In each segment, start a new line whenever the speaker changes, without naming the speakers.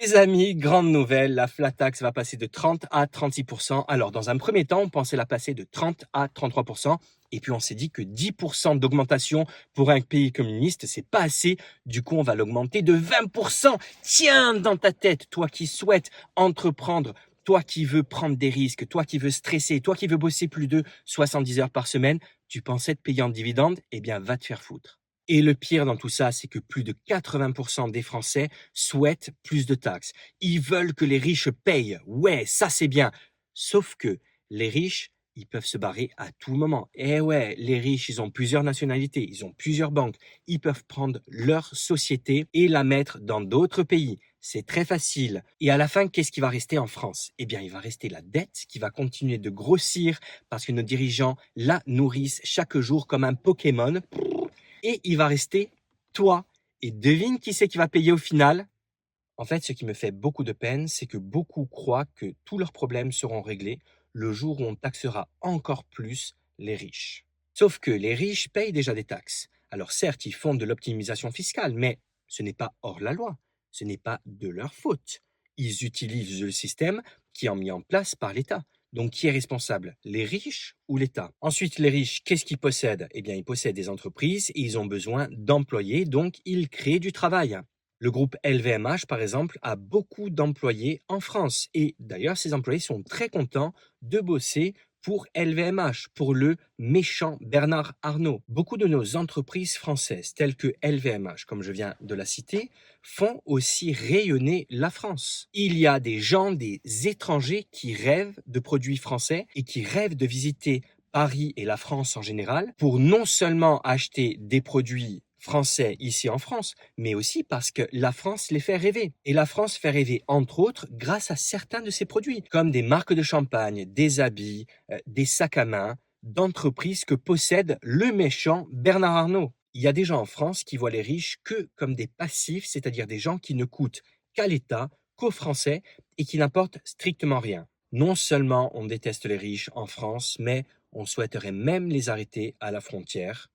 Les amis, grande nouvelle, la flat tax va passer de 30 à 36%. Alors, dans un premier temps, on pensait la passer de 30 à 33%. Et puis, on s'est dit que 10% d'augmentation pour un pays communiste, c'est pas assez. Du coup, on va l'augmenter de 20%. Tiens, dans ta tête, toi qui souhaites entreprendre, toi qui veux prendre des risques, toi qui veux stresser, toi qui veux bosser plus de 70 heures par semaine, tu pensais te payer en dividende? Eh bien, va te faire foutre. Et le pire dans tout ça, c'est que plus de 80% des Français souhaitent plus de taxes. Ils veulent que les riches payent. Ouais, ça c'est bien. Sauf que les riches, ils peuvent se barrer à tout moment. Eh ouais, les riches, ils ont plusieurs nationalités, ils ont plusieurs banques. Ils peuvent prendre leur société et la mettre dans d'autres pays. C'est très facile. Et à la fin, qu'est-ce qui va rester en France? Eh bien, il va rester la dette qui va continuer de grossir parce que nos dirigeants la nourrissent chaque jour comme un Pokémon. Et il va rester toi. Et devine qui c'est qui va payer au final? En fait, ce qui me fait beaucoup de peine, c'est que beaucoup croient que tous leurs problèmes seront réglés le jour où on taxera encore plus les riches. Sauf que les riches payent déjà des taxes. Alors certes, ils font de l'optimisation fiscale, mais ce n'est pas hors la loi. Ce n'est pas de leur faute. Ils utilisent le système qui est mis en place par l'État. Donc qui est responsable? Les riches ou l'État? Ensuite, les riches, qu'est-ce qu'ils possèdent? Eh bien, ils possèdent des entreprises et ils ont besoin d'employés, donc ils créent du travail. Le groupe LVMH, par exemple, a beaucoup d'employés en France. Et d'ailleurs, ces employés sont très contents de bosser pour LVMH, pour le méchant Bernard Arnault. Beaucoup de nos entreprises françaises, telles que LVMH, comme je viens de la citer, font aussi rayonner la France. Il y a des gens, des étrangers qui rêvent de produits français et qui rêvent de visiter Paris et la France en général pour non seulement acheter des produits français ici en France, mais aussi parce que la France les fait rêver. Et la France fait rêver, entre autres, grâce à certains de ses produits, comme des marques de champagne, des habits, des sacs à main, d'entreprises que possède le méchant Bernard Arnault. Il y a des gens en France qui voient les riches que comme des passifs, c'est-à-dire des gens qui ne coûtent qu'à l'État, qu'aux Français et qui n'apportent strictement rien. Non seulement on déteste les riches en France, mais on souhaiterait même les arrêter à la frontière.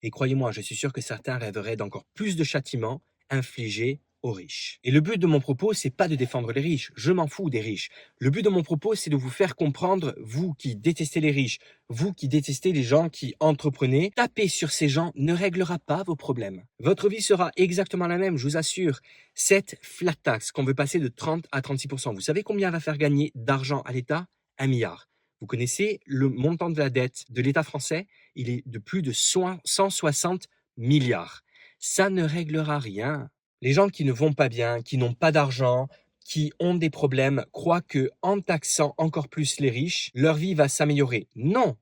Et croyez-moi, je suis sûr que certains rêveraient d'encore plus de châtiments infligés aux riches. Et le but de mon propos, c'est pas de défendre les riches. Je m'en fous des riches. Le but de mon propos, c'est de vous faire comprendre, vous qui détestez les riches, vous qui détestez les gens qui entreprenaient, taper sur ces gens ne réglera pas vos problèmes. Votre vie sera exactement la même, je vous assure. Cette flat tax qu'on veut passer de 30 à 36%, vous savez combien elle va faire gagner d'argent à l'État? 1 milliard. Vous connaissez le montant de la dette de l'État français? Il est de plus de 160 milliards. Ça ne réglera rien. Les gens qui ne vont pas bien, qui n'ont pas d'argent, qui ont des problèmes, croient que en taxant encore plus les riches, leur vie va s'améliorer. Non.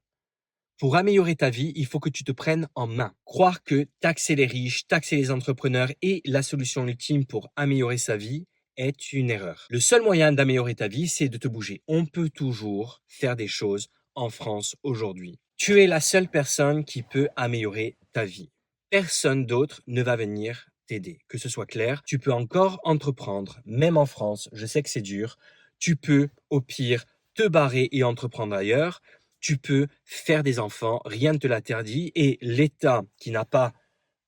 Pour améliorer ta vie, il faut que tu te prennes en main. Croire que taxer les riches, taxer les entrepreneurs est la solution ultime pour améliorer sa vie est une erreur. Le seul moyen d'améliorer ta vie, c'est de te bouger. On peut toujours faire des choses en France aujourd'hui. Tu es la seule personne qui peut améliorer ta vie. Personne d'autre ne va venir t'aider. Que ce soit clair, tu peux encore entreprendre, même en France. Je sais que c'est dur. Tu peux, au pire, te barrer et entreprendre ailleurs. Tu peux faire des enfants, rien ne te l'interdit. Et l'État, qui n'a pas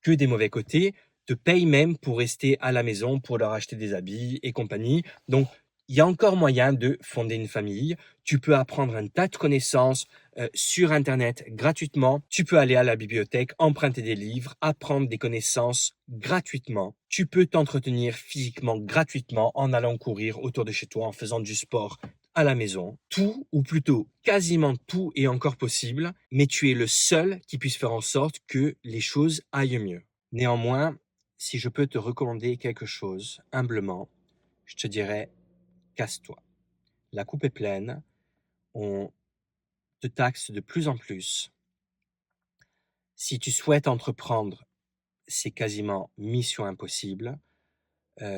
que des mauvais côtés, te paye même pour rester à la maison, pour leur acheter des habits et compagnie. Donc, il y a encore moyen de fonder une famille. Tu peux apprendre un tas de connaissances sur Internet gratuitement. Tu peux aller à la bibliothèque, emprunter des livres, apprendre des connaissances gratuitement. Tu peux t'entretenir physiquement gratuitement en allant courir autour de chez toi, en faisant du sport à la maison. Tout, ou plutôt quasiment tout est encore possible, mais tu es le seul qui puisse faire en sorte que les choses aillent mieux. Néanmoins, si je peux te recommander quelque chose, humblement, je te dirais, casse-toi. La coupe est pleine, on te taxe de plus en plus. Si tu souhaites entreprendre, c'est quasiment mission impossible.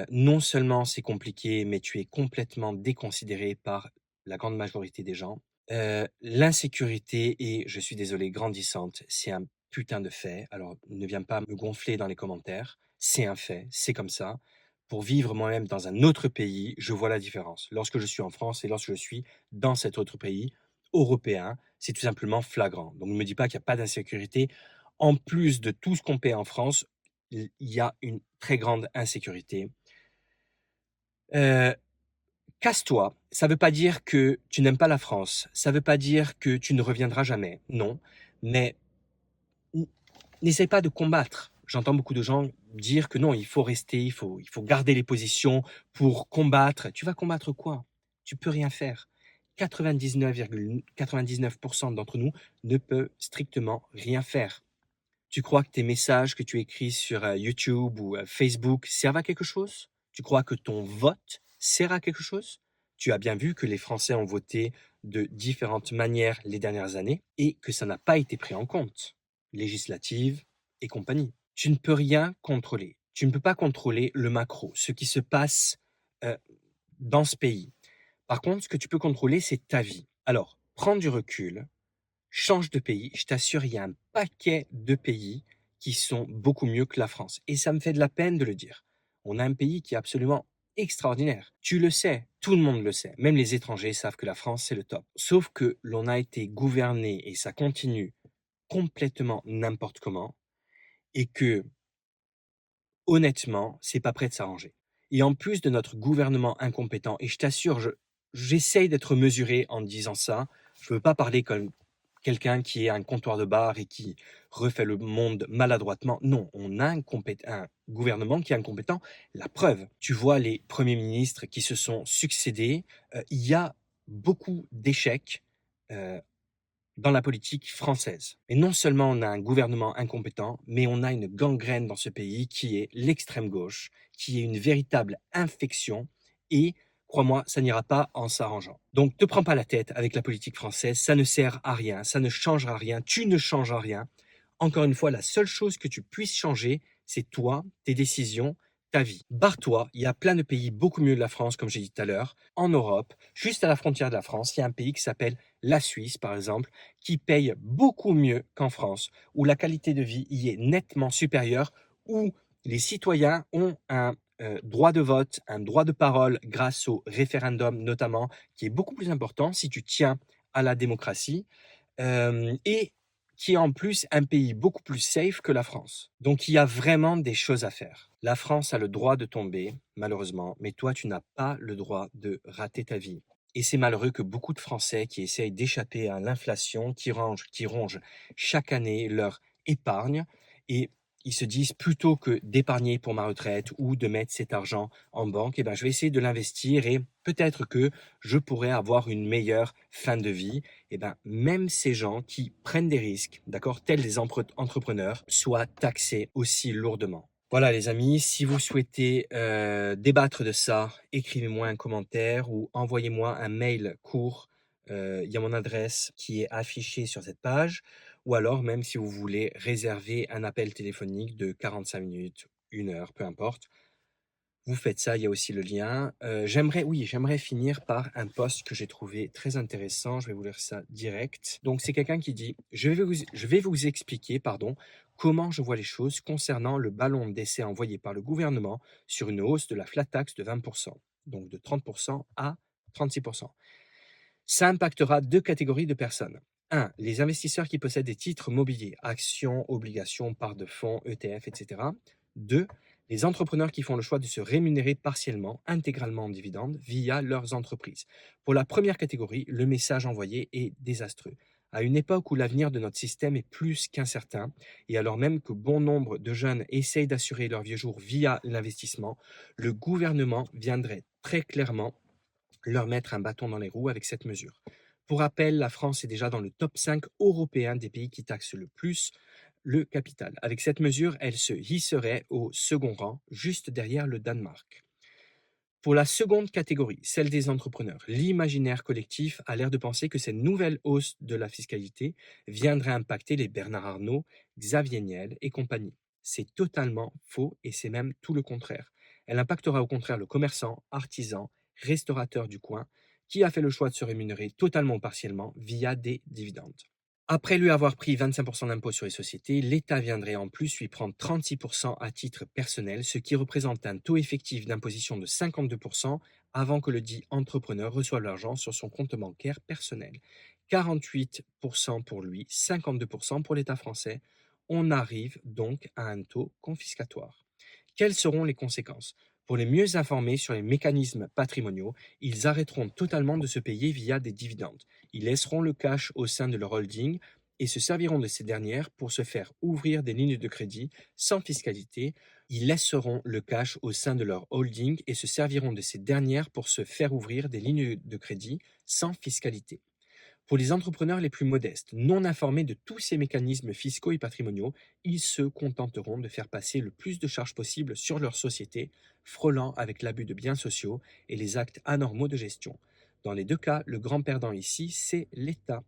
Non seulement c'est compliqué, mais tu es complètement déconsidéré par la grande majorité des gens. L'insécurité est, je suis désolé, grandissante. C'est un putain de fait. Alors, ne viens pas me gonfler dans les commentaires. C'est un fait, c'est comme ça. Pour vivre moi-même dans un autre pays, je vois la différence. Lorsque je suis en France et lorsque je suis dans cet autre pays européen, c'est tout simplement flagrant. Donc, ne me dis pas qu'il n'y a pas d'insécurité. En plus de tout ce qu'on paie en France, il y a une très grande insécurité. Heu, Casse-toi, ça ne veut pas dire que tu n'aimes pas la France, ça ne veut pas dire que tu ne reviendras jamais, non, mais n n'essaie pas de combattre. J'entends beaucoup de gens dire que non, il faut rester, il faut garder les positions pour combattre. Tu vas combattre quoi? Tu peux rien faire. 99,99 d'entre nous ne peut strictement rien faire. Tu crois que tes messages que tu écris sur, YouTube ou, Facebook servent à quelque chose? Tu crois que ton vote sert à quelque chose? Tu as bien vu que les Français ont voté de différentes manières les dernières années et que ça n'a pas été pris en compte. Législatives et compagnie. Tu ne peux rien contrôler. Tu ne peux pas contrôler le macro, ce qui se passe, heu, dans ce pays. Par contre, ce que tu peux contrôler, c'est ta vie. Alors, prends du recul, change de pays, je t'assure, il y a un paquet de pays qui sont beaucoup mieux que la France. Et ça me fait de la peine de le dire. On a un pays qui est absolument extraordinaire. Tu le sais, tout le monde le sait. Même les étrangers savent que la France, c'est le top. Sauf que l'on a été gouverné, et ça continue complètement n'importe comment, et que, honnêtement, c'est pas prêt de s'arranger. Et en plus de notre gouvernement incompétent, et je t'assure, j'essaye d'être mesuré en disant ça, je veux pas parler comme quelqu'un qui est un comptoir de bar et qui refait le monde maladroitement. Non, on a un gouvernement qui est incompétent. La preuve, tu vois les premiers ministres qui se sont succédés, il y a beaucoup d'échecs euh, dans la politique française. Et non seulement on a un gouvernement incompétent, mais on a une gangrène dans ce pays qui est l'extrême gauche, qui est une véritable infection et crois-moi, ça n'ira pas en s'arrangeant. Donc, te prends pas la tête avec la politique française, ça ne sert à rien, ça ne changera rien, tu ne changeras rien. Encore une fois, la seule chose que tu puisses changer, c'est toi, tes décisions, ta vie. Barre-toi, il y a plein de pays beaucoup mieux que la France, comme j'ai dit tout à l'heure. En Europe, juste à la frontière de la France, il y a un pays qui s'appelle la Suisse, par exemple, qui paye beaucoup mieux qu'en France, où la qualité de vie y est nettement supérieure, où les citoyens ont un droit de vote, un droit de parole grâce au référendum notamment, qui est beaucoup plus important si tu tiens à la démocratie, et qui est en plus un pays beaucoup plus safe que la France. Donc il y a vraiment des choses à faire. La France a le droit de tomber, malheureusement, mais toi, tu n'as pas le droit de rater ta vie. Et c'est malheureux que beaucoup de Français qui essayent d'échapper à l'inflation, qui rongent chaque année leur épargne, et ils se disent plutôt que d'épargner pour ma retraite ou de mettre cet argent en banque, eh ben, je vais essayer de l'investir et peut-être que je pourrais avoir une meilleure fin de vie. Eh ben, même ces gens qui prennent des risques, d'accord, tels des entrepreneurs, soient taxés aussi lourdement. Voilà les amis, si vous souhaitez débattre de ça, écrivez-moi un commentaire ou envoyez-moi un mail court. Il y a mon adresse qui est affichée sur cette page. Ou alors même si vous voulez réserver un appel téléphonique de 45 minutes, 1 heure, peu importe, vous faites ça, il y a aussi le lien. J'aimerais finir par un post que j'ai trouvé très intéressant. Je vais vous lire ça direct. Donc, c'est quelqu'un qui dit: je vais vous expliquer, pardon, comment je vois les choses concernant le ballon d'essai envoyé par le gouvernement sur une hausse de la flat tax de 20%, donc de 30% à 36%. Ça impactera deux catégories de personnes. Un, les investisseurs qui possèdent des titres mobiliers, actions, obligations, parts de fonds, ETF, etc. Deux, les entrepreneurs qui font le choix de se rémunérer partiellement, intégralement en dividendes via leurs entreprises. Pour la première catégorie, le message envoyé est désastreux. À une époque où l'avenir de notre système est plus qu'incertain, et alors même que bon nombre de jeunes essayent d'assurer leur vieux jour via l'investissement, le gouvernement viendrait très clairement leur mettre un bâton dans les roues avec cette mesure. Pour rappel, la France est déjà dans le top 5 européen des pays qui taxent le plus le capital. Avec cette mesure, elle se hisserait au second rang, juste derrière le Danemark. Pour la seconde catégorie, celle des entrepreneurs, l'imaginaire collectif a l'air de penser que cette nouvelle hausse de la fiscalité viendrait impacter les Bernard Arnault, Xavier Niel et compagnie. C'est totalement faux et c'est même tout le contraire. Elle impactera au contraire le commerçant, artisan, restaurateur du coin, qui a fait le choix de se rémunérer totalement ou partiellement via des dividendes. Après lui avoir pris 25% d'impôt sur les sociétés, l'État viendrait en plus lui prendre 36% à titre personnel, ce qui représente un taux effectif d'imposition de 52% avant que le dit entrepreneur reçoive l'argent sur son compte bancaire personnel. 48% pour lui, 52% pour l'État français. On arrive donc à un taux confiscatoire. Quelles seront les conséquences? Pour les mieux informés sur les mécanismes patrimoniaux, ils arrêteront totalement de se payer via des dividendes. Ils laisseront le cash au sein de leur holding et se serviront de ces dernières pour se faire ouvrir des lignes de crédit sans fiscalité. Ils laisseront le cash au sein de leur holding et se serviront de ces dernières pour se faire ouvrir des lignes de crédit sans fiscalité. Pour les entrepreneurs les plus modestes, non informés de tous ces mécanismes fiscaux et patrimoniaux, ils se contenteront de faire passer le plus de charges possible sur leur société, frôlant avec l'abus de biens sociaux et les actes anormaux de gestion. Dans les deux cas, le grand perdant ici, c'est l'État.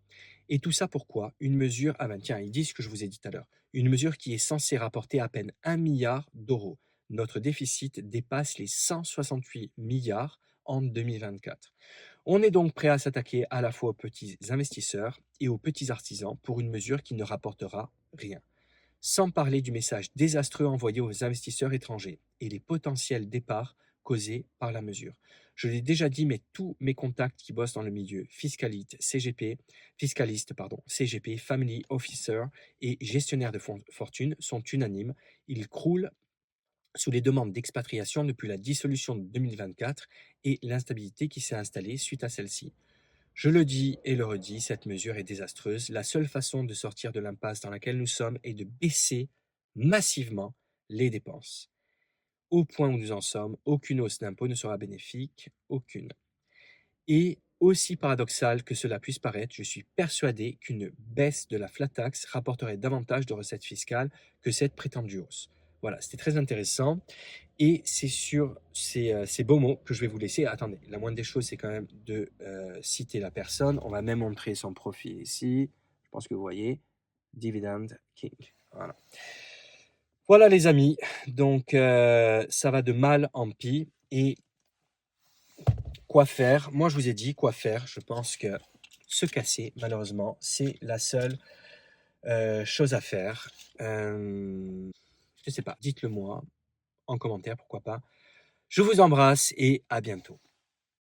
Et tout ça pourquoi? Une mesure, ah ben tiens, ils disent ce que je vous ai dit tout à l'heure, une mesure qui est censée rapporter à peine 1 milliard d'euros. Notre déficit dépasse les 168 milliards en 2024. On est donc prêt à s'attaquer à la fois aux petits investisseurs et aux petits artisans pour une mesure qui ne rapportera rien. Sans parler du message désastreux envoyé aux investisseurs étrangers et les potentiels départs causés par la mesure. Je l'ai déjà dit, mais tous mes contacts qui bossent dans le milieu fiscaliste, CGP, Family Officer et gestionnaire de fortune sont unanimes. Ils croulent sous les demandes d'expatriation depuis la dissolution de 2024 et l'instabilité qui s'est installée suite à celle-ci. Je le dis et le redis, cette mesure est désastreuse. La seule façon de sortir de l'impasse dans laquelle nous sommes est de baisser massivement les dépenses. Au point où nous en sommes, aucune hausse d'impôt ne sera bénéfique, aucune. Et aussi paradoxal que cela puisse paraître, je suis persuadé qu'une baisse de la flat tax rapporterait davantage de recettes fiscales que cette prétendue hausse. Voilà, c'était très intéressant. Et c'est sur ces beaux mots que je vais vous laisser. Attendez, la moindre des choses, c'est quand même de citer la personne. On va même montrer son profil ici. Je pense que vous voyez. Dividend King. Voilà. Voilà les amis. Donc ça va de mal en pis. Et quoi faire? Moi, je vous ai dit quoi faire. Je pense que se casser, malheureusement, c'est la seule chose à faire. Je ne sais pas. Dites-le moi en commentaire, pourquoi pas. Je vous embrasse et à bientôt.